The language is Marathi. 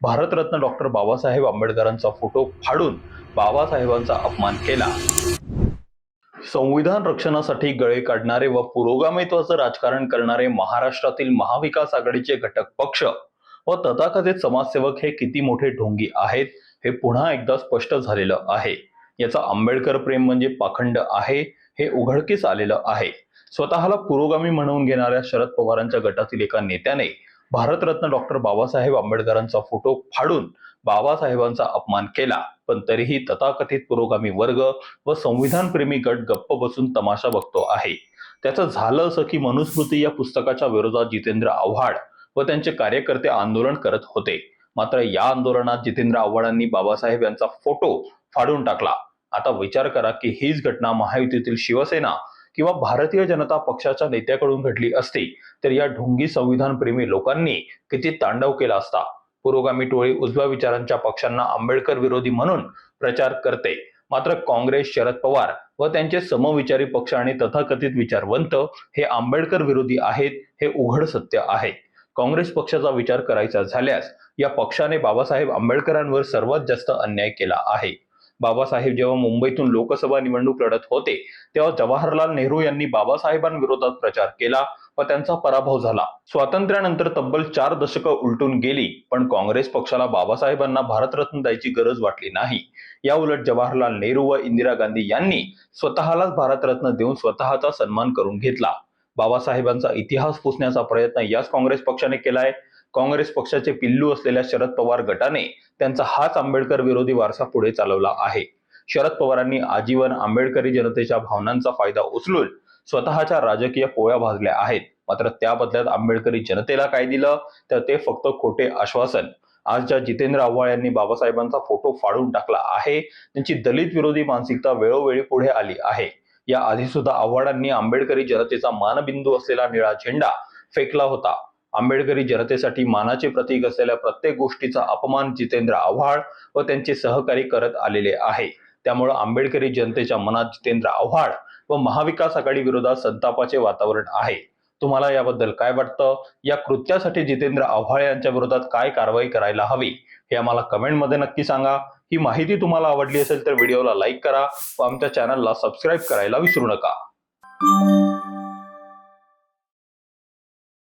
भारतरत्न डॉक्टर बाबासाहेब आंबेडकरांचा फोटो फाडून बाबासाहेबांचा अपमान केला। संविधान रक्षणासाठी गळे काढणारे व पुरोगामित्वाचं राजकारण करणारे महाराष्ट्रातील महाविकास आघाडीचे घटक पक्ष व तथाकथित समाजसेवक हे किती मोठे ढोंगी आहेत हे पुन्हा एकदा स्पष्ट झालेलं आहे। याचा आंबेडकर प्रेम म्हणजे पाखंड आहे हे उघडकीस आलेलं आहे। स्वतःला पुरोगामी म्हणवून घेणाऱ्या शरद पवारांच्या गटातील एका नेत्याने भारतरत्न डॉक्टर बाबासाहेब आंबेडकरांचा फोटो फाडून बाबासाहेबांचा अपमान केला, पण तरीही तथाकथित पुरोगामी वर्ग व संविधानप्रेमी गट गप्प बसून तमाशा बघतो आहे। त्याचं झालं असं की मनुस्मृती या पुस्तकाच्या विरोधात जितेंद्र आव्हाड व त्यांचे कार्यकर्ते आंदोलन करत होते। मात्र या आंदोलनात जितेंद्र आव्हाडांनी बाबासाहेब यांचा फोटो फाडून टाकला। आता विचार करा की हीच घटना महायुतीतील शिवसेना किंवा भारतीय जनता पक्षाच्या नेत्याकडून घडली असती तर या ढोंगी संविधानप्रेमी लोकांनी किती तांडव केला असता। पुरोगामी टोळी उजव्या विचारांच्या पक्षांना आंबेडकर विरोधी म्हणून प्रचार करते, मात्र काँग्रेस, शरद पवार व त्यांचे समविचारी पक्ष आणि तथाकथित विचारवंत हे आंबेडकर विरोधी आहेत हे उघड सत्य आहे। काँग्रेस पक्षाचा विचार करायचा झाल्यास या पक्षाने बाबासाहेब आंबेडकरांवर सर्वात जास्त अन्याय केला आहे। बाबासाहेब जेव्हा मुंबईतून लोकसभा निवडणूक लढत होते तेव्हा जवाहरलाल नेहरू यांनी बाबासाहेबांविरोधात प्रचार केला व त्यांचा पराभव झाला। स्वातंत्र्यानंतर तब्बल 4 दशकं उलटून गेली, पण काँग्रेस पक्षाला बाबासाहेबांना भारतरत्न द्यायची गरज वाटली नाही। या उलट जवाहरलाल नेहरू व इंदिरा गांधी यांनी स्वतःलाच भारतरत्न देऊन स्वतःचा सन्मान करून घेतला। बाबासाहेबांचा इतिहास पुसण्याचा प्रयत्न याच काँग्रेस पक्षाने केलाय। काँग्रेस पक्षाचे पिल्लू असलेल्या शरद पवार गटाने त्यांचा हाच आंबेडकर विरोधी वारसा पुढे चालवला आहे। शरद पवारांनी आजीवन आंबेडकरी जनतेच्या भावनांचा फायदा उचलून स्वतःच्या राजकीय पोळ्या भाजल्या आहेत, मात्र त्या बदल्यात आंबेडकरी जनतेला काय दिलं तर ते फक्त खोटे आश्वासन। आज ज्या जितेंद्र आव्हाड यांनी बाबासाहेबांचा फोटो फाडून टाकला आहे त्यांची दलित विरोधी मानसिकता वेळोवेळी पुढे आली आहे। या आधी सुद्धा आव्हाडांनी आंबेडकरी जनतेचा मानबिंदू असलेला निळा झेंडा फेकला होता। आंबेडकरी जनतेसाठी मानाचे प्रतीक असलेल्या प्रत्येक गोष्टीचा अपमान जितेंद्र आव्हाड व त्यांचे सहकारी करत आलेले आहे। त्यामुळे आंबेडकरी जनतेच्या मनात जितेंद्र आव्हाड व महाविकास आघाडी विरोधात संतापाचे वातावरण आहे। तुम्हाला याबद्दल काय वाटतं? या कृत्यासाठी जितेंद्र आव्हाड यांच्या विरोधात काय कारवाई करायला हवी हे आम्हाला कमेंटमध्ये नक्की सांगा। ही माहिती तुम्हाला आवडली असेल तर व्हिडिओला लाईक करा व आमच्या चॅनलला सबस्क्राईब करायला विसरू नका।